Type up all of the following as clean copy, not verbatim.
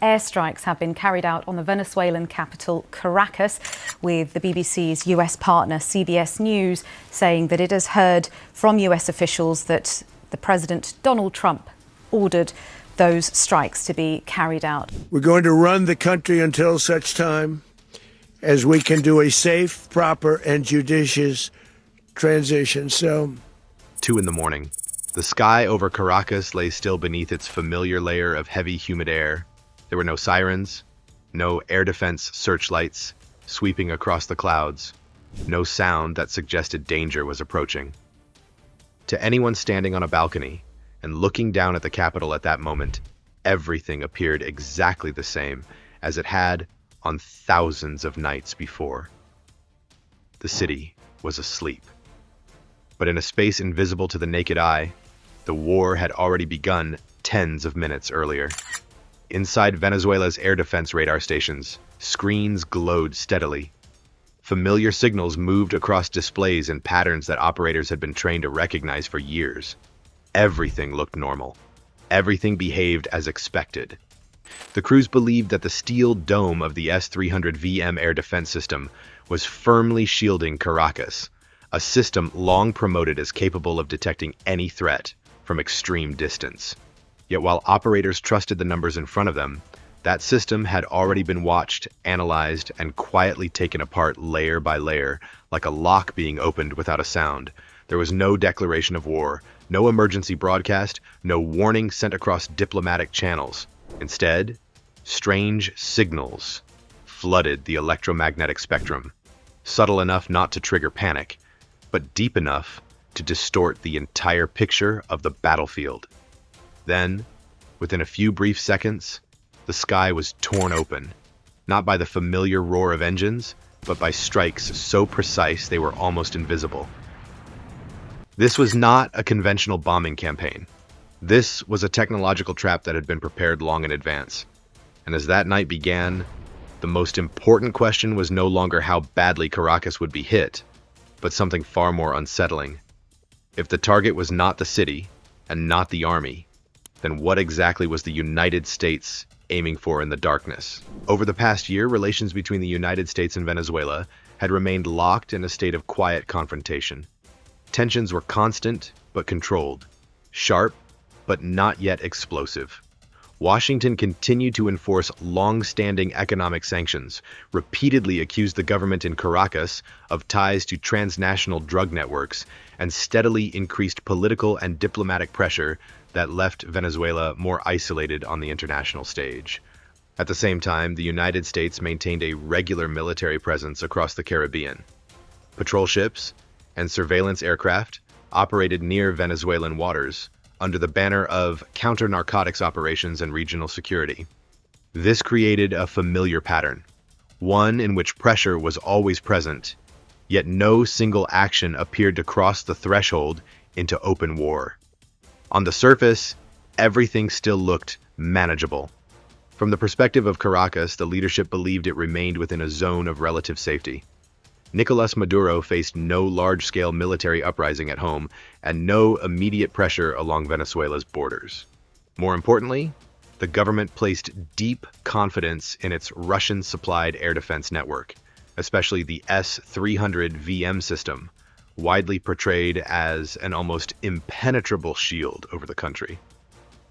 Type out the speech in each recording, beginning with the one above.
Airstrikes have been carried out on the Venezuelan capital, Caracas, with the BBC's US partner, CBS News, saying that it has heard from US officials that the President Donald Trump ordered those strikes to be carried out. We're going to run the country until such time as we can do a safe, proper, and judicious transition. 2 a.m. The sky over Caracas lay still beneath its familiar layer of heavy, humid air. There were no sirens, no air defense searchlights sweeping across the clouds, no sound that suggested danger was approaching. To anyone standing on a balcony and looking down at the capital at that moment, everything appeared exactly the same as it had on thousands of nights before. The city was asleep. But in a space invisible to the naked eye, the war had already begun tens of minutes earlier. Inside Venezuela's air defense radar stations, screens glowed steadily. Familiar signals moved across displays in patterns that operators had been trained to recognize for years. Everything looked normal. Everything behaved as expected. The crews believed that the steel dome of the S-300VM air defense system was firmly shielding Caracas, a system long promoted as capable of detecting any threat from extreme distance. Yet while operators trusted the numbers in front of them, that system had already been watched, analyzed, and quietly taken apart layer by layer, like a lock being opened without a sound. There was no declaration of war, no emergency broadcast, no warning sent across diplomatic channels. Instead, strange signals flooded the electromagnetic spectrum, subtle enough not to trigger panic, but deep enough to distort the entire picture of the battlefield. Then, within a few brief seconds, the sky was torn open, not by the familiar roar of engines, but by strikes so precise they were almost invisible. This was not a conventional bombing campaign. This was a technological trap that had been prepared long in advance. And as that night began, the most important question was no longer how badly Caracas would be hit, but something far more unsettling. If the target was not the city, and not the army, then what exactly was the United States aiming for in the darkness? Over the past year, relations between the United States and Venezuela had remained locked in a state of quiet confrontation. Tensions were constant but controlled, sharp but not yet explosive. Washington continued to enforce long-standing economic sanctions, repeatedly accused the government in Caracas of ties to transnational drug networks, and steadily increased political and diplomatic pressure that left Venezuela more isolated on the international stage. At the same time, the United States maintained a regular military presence across the Caribbean. Patrol ships and surveillance aircraft operated near Venezuelan waters under the banner of counter-narcotics operations and regional security. This created a familiar pattern, one in which pressure was always present, yet no single action appeared to cross the threshold into open war. On the surface, everything still looked manageable. From the perspective of Caracas, the leadership believed it remained within a zone of relative safety. Nicolas Maduro faced no large-scale military uprising at home and no immediate pressure along Venezuela's borders. More importantly, the government placed deep confidence in its Russian-supplied air defense network, especially the S-300VM system, widely portrayed as an almost impenetrable shield over the country.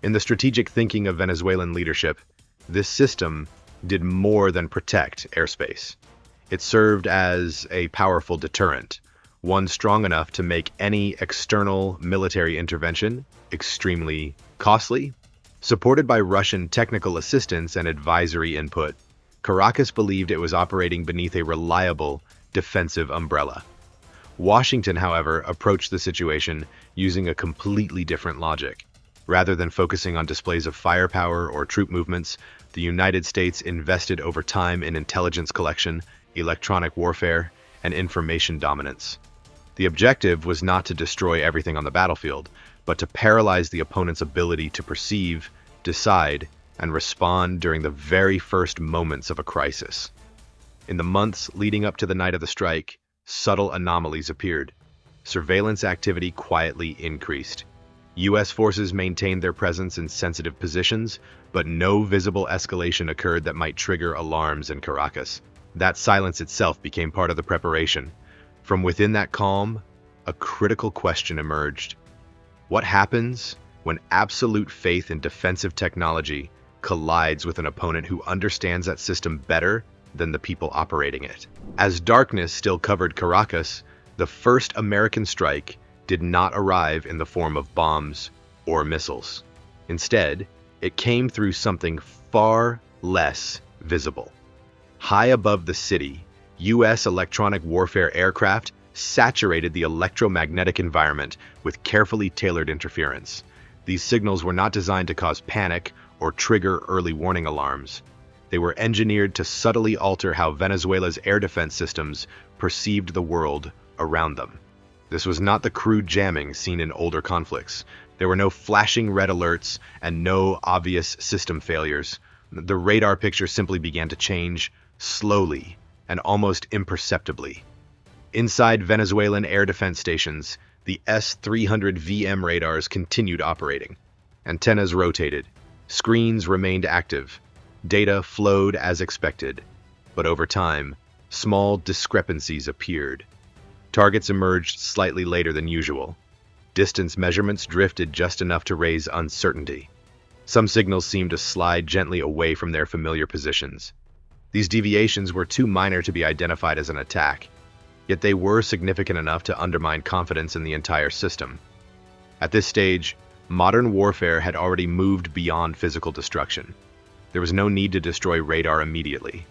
In the strategic thinking of Venezuelan leadership, this system did more than protect airspace. It served as a powerful deterrent, one strong enough to make any external military intervention extremely costly. Supported by Russian technical assistance and advisory input, Caracas believed it was operating beneath a reliable defensive umbrella. Washington, however, approached the situation using a completely different logic. Rather than focusing on displays of firepower or troop movements, the United States invested over time in intelligence collection, electronic warfare, and information dominance. The objective was not to destroy everything on the battlefield, but to paralyze the opponent's ability to perceive, decide, and respond during the very first moments of a crisis. In the months leading up to the night of the strike, subtle anomalies appeared. Surveillance activity quietly increased. U.S. forces maintained their presence in sensitive positions, but no visible escalation occurred that might trigger alarms in Caracas. That silence itself became part of the preparation. From within that calm, a critical question emerged. What happens when absolute faith in defensive technology collides with an opponent who understands that system better than the people operating it? As darkness still covered Caracas, the first American strike did not arrive in the form of bombs or missiles. Instead, it came through something far less visible. High above the city, U.S. electronic warfare aircraft saturated the electromagnetic environment with carefully tailored interference. These signals were not designed to cause panic or trigger early warning alarms. They were engineered to subtly alter how Venezuela's air defense systems perceived the world around them. This was not the crude jamming seen in older conflicts. There were no flashing red alerts and no obvious system failures. The radar picture simply began to change, slowly and almost imperceptibly. Inside Venezuelan air defense stations, the S-300 VM radars continued operating. Antennas rotated. Screens remained active. Data flowed as expected. But over time, small discrepancies appeared. Targets emerged slightly later than usual. Distance measurements drifted just enough to raise uncertainty. Some signals seemed to slide gently away from their familiar positions. These deviations were too minor to be identified as an attack, yet they were significant enough to undermine confidence in the entire system. At this stage, modern warfare had already moved beyond physical destruction. There was no need to destroy radar immediately.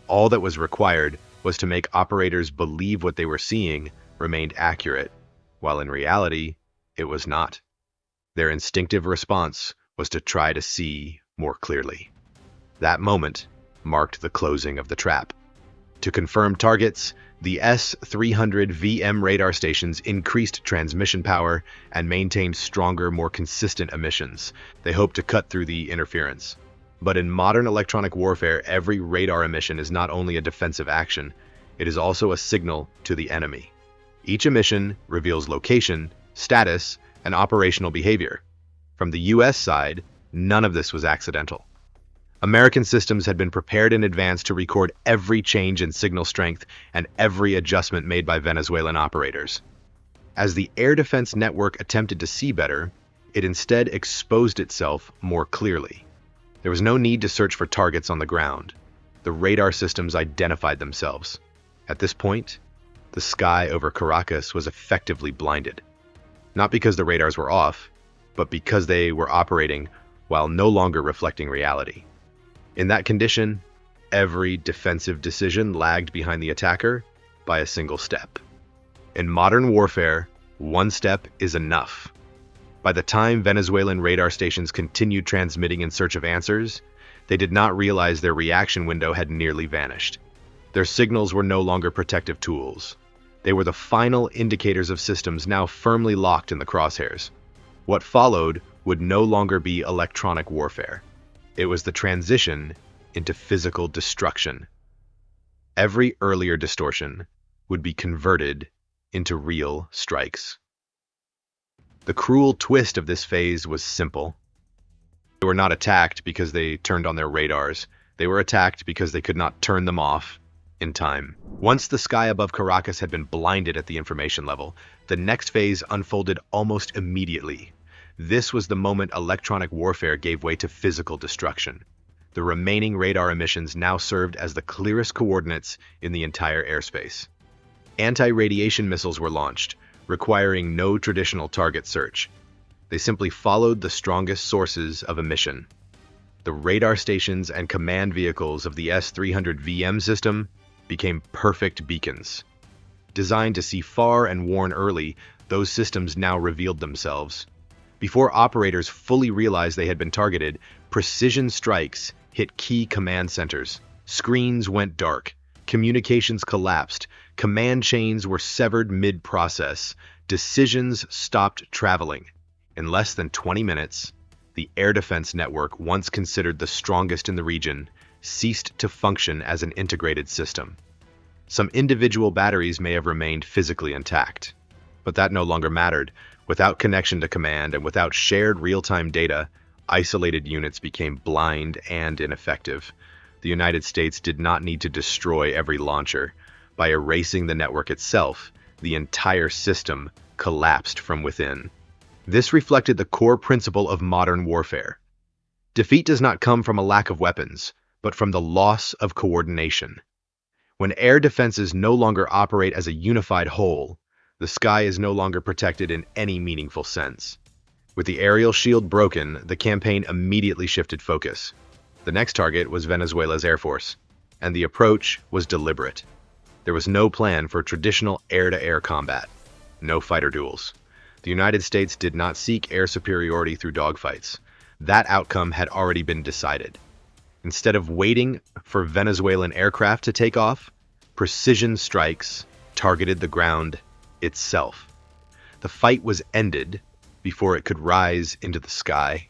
All that was required was to make operators believe what they were seeing remained accurate, while in reality, it was not. Their instinctive response was to try to see more clearly. That moment marked the closing of the trap. To confirm targets, the S-300 VM radar stations increased transmission power and maintained stronger, more consistent emissions. They hoped to cut through the interference. But in modern electronic warfare, every radar emission is not only a defensive action, it is also a signal to the enemy. Each emission reveals location, status, and operational behavior. From the U.S. side, none of this was accidental. American systems had been prepared in advance to record every change in signal strength and every adjustment made by Venezuelan operators. As the air defense network attempted to see better, it instead exposed itself more clearly. There was no need to search for targets on the ground. The radar systems identified themselves. At this point, the sky over Caracas was effectively blinded. Not because the radars were off, but because they were operating while no longer reflecting reality. In that condition, every defensive decision lagged behind the attacker by a single step. In modern warfare, one step is enough. By the time Venezuelan radar stations continued transmitting in search of answers, they did not realize their reaction window had nearly vanished. Their signals were no longer protective tools. They were the final indicators of systems now firmly locked in the crosshairs. What followed would no longer be electronic warfare. It was the transition into physical destruction. Every earlier distortion would be converted into real strikes. The cruel twist of this phase was simple. They were not attacked because they turned on their radars. They were attacked because they could not turn them off in time. Once the sky above Caracas had been blinded at the information level, the next phase unfolded almost immediately. This was the moment electronic warfare gave way to physical destruction. The remaining radar emissions now served as the clearest coordinates in the entire airspace. Anti-radiation missiles were launched, requiring no traditional target search. They simply followed the strongest sources of emission. The radar stations and command vehicles of the S-300 VM system became perfect beacons. Designed to see far and warn early, those systems now revealed themselves. Before operators fully realized they had been targeted, precision strikes hit key command centers. Screens went dark. Communications collapsed. Command chains were severed mid-process. Decisions stopped traveling. In less than 20 minutes, the air defense network, once considered the strongest in the region, ceased to function as an integrated system. Some individual batteries may have remained physically intact, but that no longer mattered. Without connection to command and without shared real-time data, isolated units became blind and ineffective. The United States did not need to destroy every launcher. By erasing the network itself, the entire system collapsed from within. This reflected the core principle of modern warfare. Defeat does not come from a lack of weapons, but from the loss of coordination. When air defenses no longer operate as a unified whole, the sky is no longer protected in any meaningful sense. With the aerial shield broken, the campaign immediately shifted focus. The next target was Venezuela's Air Force, and the approach was deliberate. There was no plan for traditional air-to-air combat, no fighter duels. The United States did not seek air superiority through dogfights. That outcome had already been decided. Instead of waiting for Venezuelan aircraft to take off, precision strikes targeted the ground itself. The fight was ended before it could rise into the sky.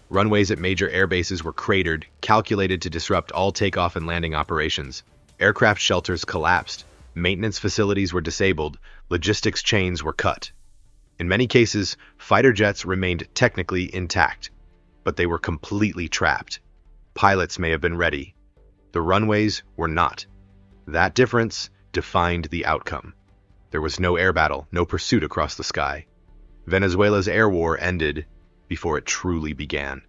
Runways at major air bases were cratered, calculated to disrupt all takeoff and landing operations. Aircraft shelters collapsed, maintenance facilities were disabled, logistics chains were cut. In many cases, fighter jets remained technically intact, but they were completely trapped. Pilots may have been ready. The runways were not. That difference defined the outcome. There was no air battle, no pursuit across the sky. Venezuela's air war ended before it truly began.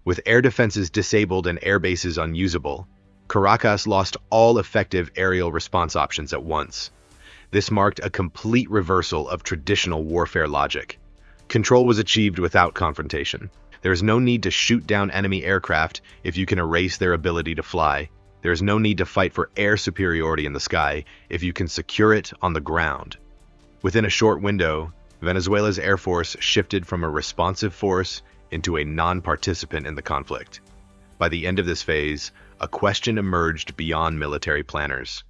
With air defenses disabled and air bases unusable, Caracas lost all effective aerial response options at once. This marked a complete reversal of traditional warfare logic. Control was achieved without confrontation. There is no need to shoot down enemy aircraft if you can erase their ability to fly. There is no need to fight for air superiority in the sky if you can secure it on the ground. Within a short window, Venezuela's Air Force shifted from a responsive force into a non-participant in the conflict. By the end of this phase, a question emerged beyond military planners.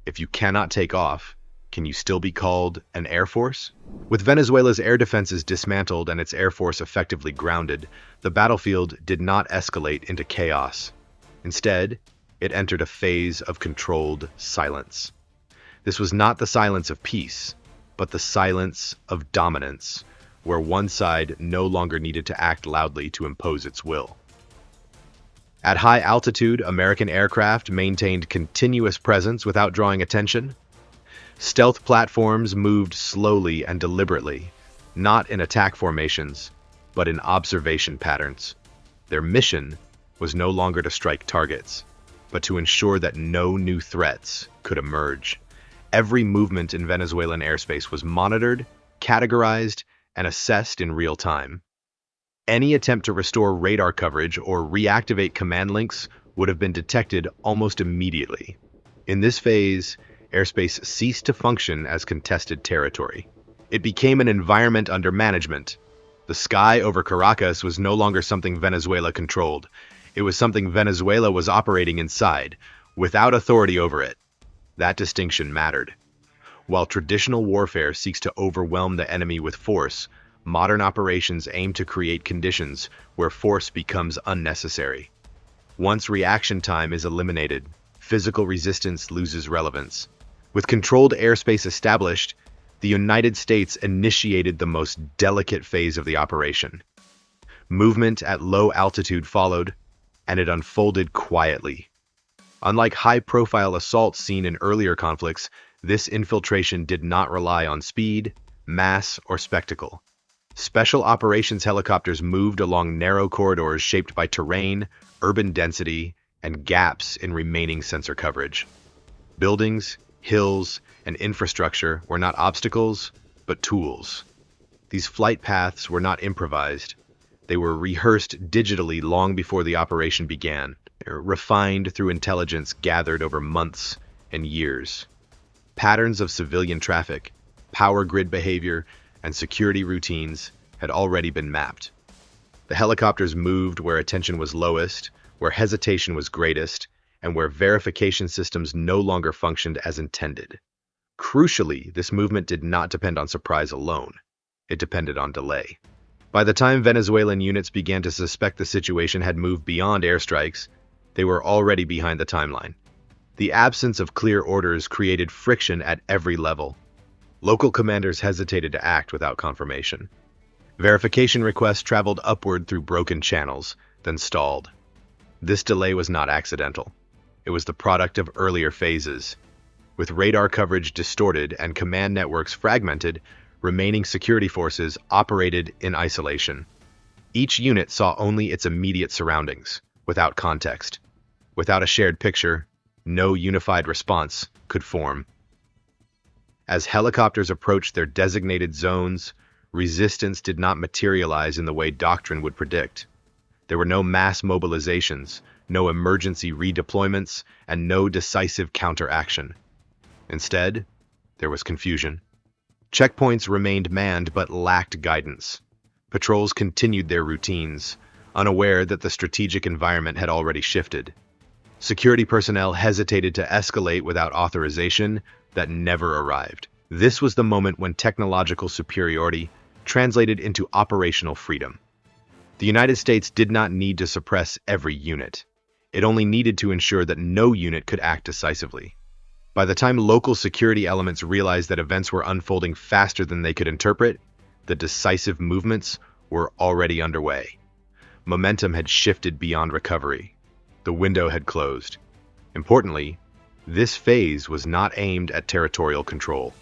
If you cannot take off, can you still be called an air force? With Venezuela's air defenses dismantled and its air force effectively grounded, the battlefield did not escalate into chaos. Instead, it entered a phase of controlled silence. This was not the silence of peace, but the silence of dominance, where one side no longer needed to act loudly to impose its will. At high altitude, American aircraft maintained continuous presence without drawing attention. Stealth platforms moved slowly and deliberately, not in attack formations, but in observation patterns. Their mission was no longer to strike targets, but to ensure that no new threats could emerge. Every movement in Venezuelan airspace was monitored, categorized, and assessed in real time. Any attempt to restore radar coverage or reactivate command links would have been detected almost immediately. In this phase, airspace ceased to function as contested territory. It became an environment under management. The sky over Caracas was no longer something Venezuela controlled. It was something Venezuela was operating inside, without authority over it. That distinction mattered. While traditional warfare seeks to overwhelm the enemy with force, modern operations aim to create conditions where force becomes unnecessary. Once reaction time is eliminated, physical resistance loses relevance. With controlled airspace established, the United States initiated the most delicate phase of the operation. Movement at low altitude followed, and it unfolded quietly. Unlike high-profile assaults seen in earlier conflicts, this infiltration did not rely on speed, mass, or spectacle. Special operations helicopters moved along narrow corridors shaped by terrain, urban density, and gaps in remaining sensor coverage. Buildings, hills, and infrastructure were not obstacles, but tools. These flight paths were not improvised. They were rehearsed digitally long before the operation began, refined through intelligence gathered over months and years. Patterns of civilian traffic, power grid behavior, and security routines had already been mapped. The helicopters moved where attention was lowest, where hesitation was greatest, and where verification systems no longer functioned as intended. Crucially, this movement did not depend on surprise alone. It depended on delay. By the time Venezuelan units began to suspect the situation had moved beyond airstrikes, they were already behind the timeline. The absence of clear orders created friction at every level. Local commanders hesitated to act without confirmation. Verification requests traveled upward through broken channels, then stalled. This delay was not accidental. It was the product of earlier phases. With radar coverage distorted and command networks fragmented, remaining security forces operated in isolation. Each unit saw only its immediate surroundings, without context. Without a shared picture, no unified response could form. As helicopters approached their designated zones, resistance did not materialize in the way doctrine would predict. There were no mass mobilizations, no emergency redeployments, and no decisive counteraction. Instead, there was confusion. Checkpoints remained manned but lacked guidance. Patrols continued their routines, unaware that the strategic environment had already shifted. Security personnel hesitated to escalate without authorization that never arrived. This was the moment when technological superiority translated into operational freedom. The United States did not need to suppress every unit. It only needed to ensure that no unit could act decisively. By the time local security elements realized that events were unfolding faster than they could interpret, the decisive movements were already underway. Momentum had shifted beyond recovery. The window had closed. Importantly, this phase was not aimed at territorial control.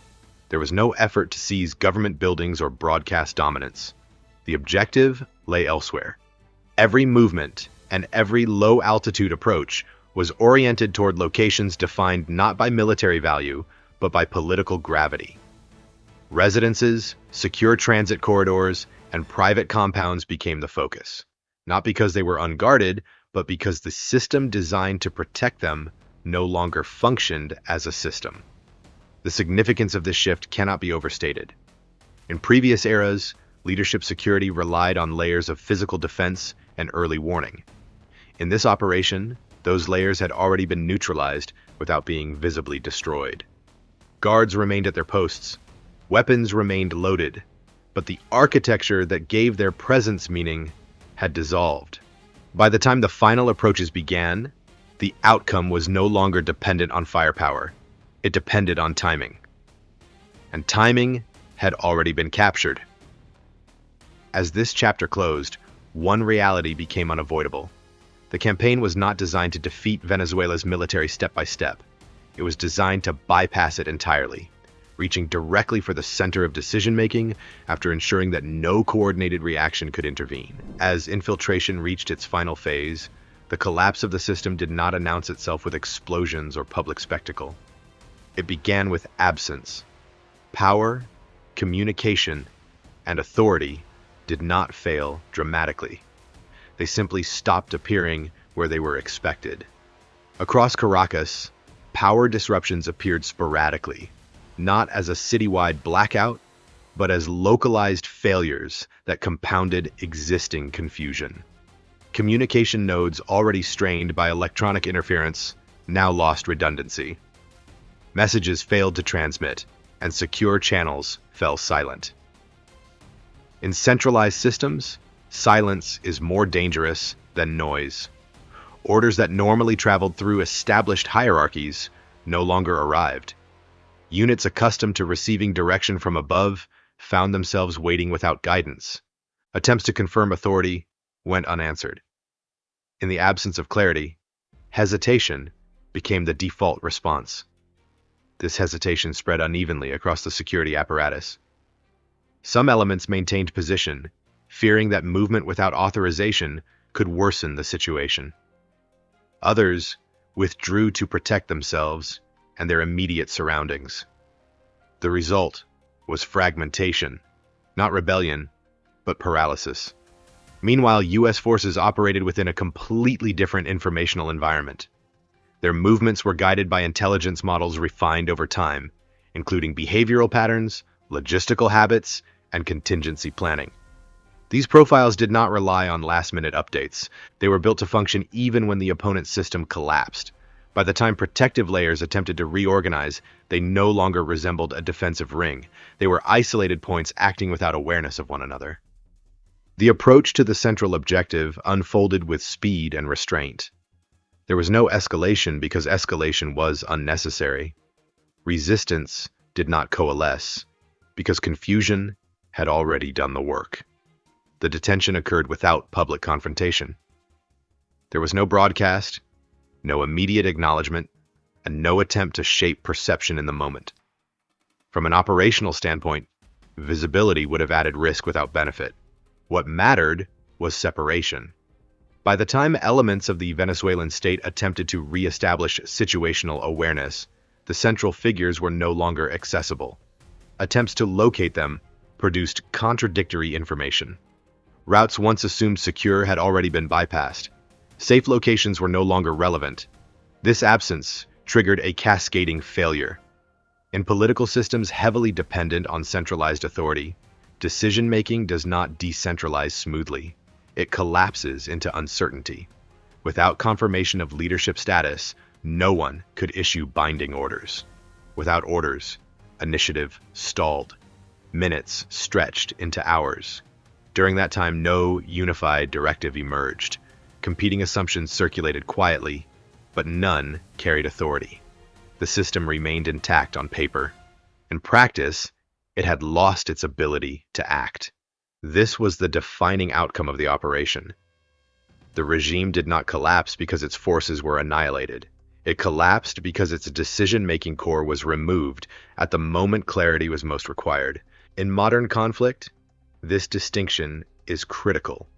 There was no effort to seize government buildings or broadcast dominance. The objective lay elsewhere. Every movement and every low-altitude approach was oriented toward locations defined not by military value, but by political gravity. Residences, secure transit corridors, and private compounds became the focus, not because they were unguarded, but because the system designed to protect them no longer functioned as a system. The significance of this shift cannot be overstated. In previous eras, leadership security relied on layers of physical defense and early warning. In this operation, those layers had already been neutralized without being visibly destroyed. Guards remained at their posts. Weapons remained loaded, but the architecture that gave their presence meaning had dissolved. By the time the final approaches began, the outcome was no longer dependent on firepower. It depended on timing. And timing had already been captured. As this chapter closed, one reality became unavoidable. The campaign was not designed to defeat Venezuela's military step by step. It was designed to bypass it entirely, reaching directly for the center of decision-making after ensuring that no coordinated reaction could intervene. As infiltration reached its final phase, the collapse of the system did not announce itself with explosions or public spectacle. It began with absence. Power, communication, and authority did not fail dramatically. They simply stopped appearing where they were expected. Across Caracas, power disruptions appeared sporadically, not as a citywide blackout, but as localized failures that compounded existing confusion. Communication nodes already strained by electronic interference now lost redundancy. Messages failed to transmit, and secure channels fell silent. In centralized systems, silence is more dangerous than noise. Orders that normally traveled through established hierarchies no longer arrived. Units accustomed to receiving direction from above found themselves waiting without guidance. Attempts to confirm authority went unanswered. In the absence of clarity, hesitation became the default response. This hesitation spread unevenly across the security apparatus. Some elements maintained position, fearing that movement without authorization could worsen the situation. Others withdrew to protect themselves and their immediate surroundings. The result was fragmentation, not rebellion, but paralysis. Meanwhile, U.S. forces operated within a completely different informational environment. Their movements were guided by intelligence models refined over time, including behavioral patterns, logistical habits, and contingency planning. These profiles did not rely on last-minute updates. They were built to function even when the opponent's system collapsed. By the time protective layers attempted to reorganize, they no longer resembled a defensive ring. They were isolated points acting without awareness of one another. The approach to the central objective unfolded with speed and restraint. There was no escalation because escalation was unnecessary. Resistance did not coalesce because confusion had already done the work. The detention occurred without public confrontation. There was no broadcast, no immediate acknowledgement, and no attempt to shape perception in the moment. From an operational standpoint, visibility would have added risk without benefit. What mattered was separation. By the time elements of the Venezuelan state attempted to re-establish situational awareness, the central figures were no longer accessible. Attempts to locate them produced contradictory information. Routes once assumed secure had already been bypassed. Safe locations were no longer relevant. This absence triggered a cascading failure. In political systems heavily dependent on centralized authority, decision-making does not decentralize smoothly. It collapses into uncertainty. Without confirmation of leadership status, no one could issue binding orders. Without orders, initiative stalled. Minutes stretched into hours. During that time, no unified directive emerged. Competing assumptions circulated quietly, but none carried authority. The system remained intact on paper. In practice, it had lost its ability to act. This was the defining outcome of the operation. The regime did not collapse because its forces were annihilated. It collapsed because its decision-making core was removed at the moment clarity was most required. In modern conflict, this distinction is critical.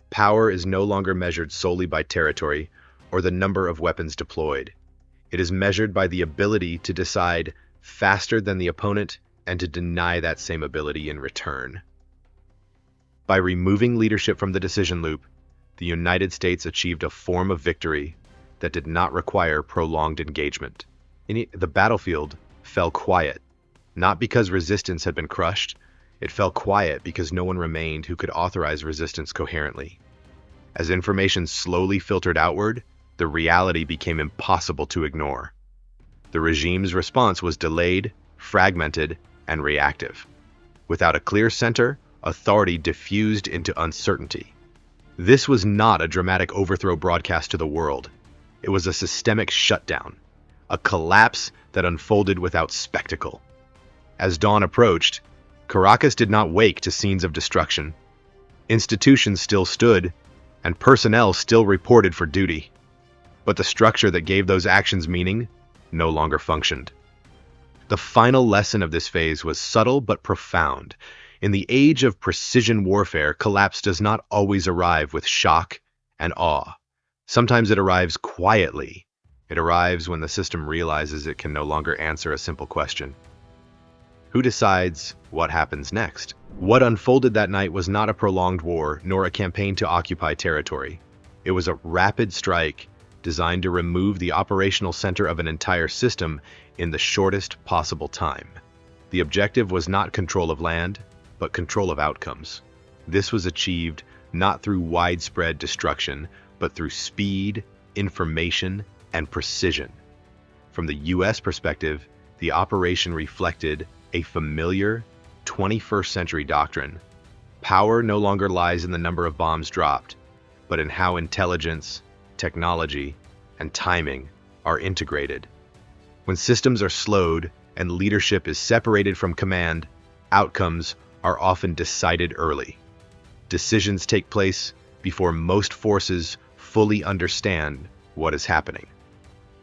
Power is no longer measured solely by territory or the number of weapons deployed. It is measured by the ability to decide faster than the opponent and to deny that same ability in return. By removing leadership from the decision loop, the United States achieved a form of victory that did not require prolonged engagement. The battlefield fell quiet, not because resistance had been crushed. It fell quiet because no one remained who could authorize resistance coherently. As information slowly filtered outward, the reality became impossible to ignore. The regime's response was delayed, fragmented, and reactive. Without a clear center, authority diffused into uncertainty. This was not a dramatic overthrow broadcast to the world. It was a systemic shutdown, a collapse that unfolded without spectacle. As dawn approached, Caracas did not wake to scenes of destruction. Institutions still stood, and personnel still reported for duty. But the structure that gave those actions meaning no longer functioned. The final lesson of this phase was subtle but profound. In the age of precision warfare, collapse does not always arrive with shock and awe. Sometimes it arrives quietly. It arrives when the system realizes it can no longer answer a simple question. Who decides what happens next? What unfolded that night was not a prolonged war, nor a campaign to occupy territory. It was a rapid strike designed to remove the operational center of an entire system in the shortest possible time. The objective was not control of land, but control of outcomes. This was achieved not through widespread destruction, but through speed, information, and precision. From the U.S. perspective, the operation reflected a familiar 21st century doctrine. Power no longer lies in the number of bombs dropped, but in how intelligence, technology, and timing are integrated. When systems are slowed and leadership is separated from command, outcomes are often decided early. Decisions take place before most forces fully understand what is happening.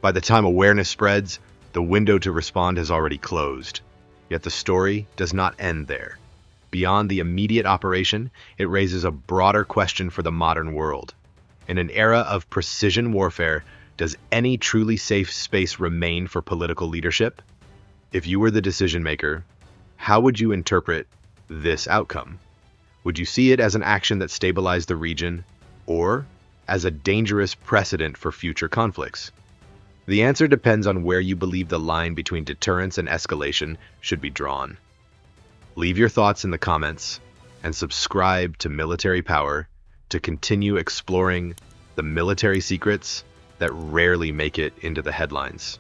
By the time awareness spreads, the window to respond has already closed. Yet the story does not end there. Beyond the immediate operation, it raises a broader question for the modern world. In an era of precision warfare, does any truly safe space remain for political leadership? If you were the decision maker, how would you interpret this outcome? Would you see it as an action that stabilized the region, or as a dangerous precedent for future conflicts? The answer depends on where you believe the line between deterrence and escalation should be drawn. Leave your thoughts in the comments and subscribe to Military Power to continue exploring the military secrets that rarely make it into the headlines.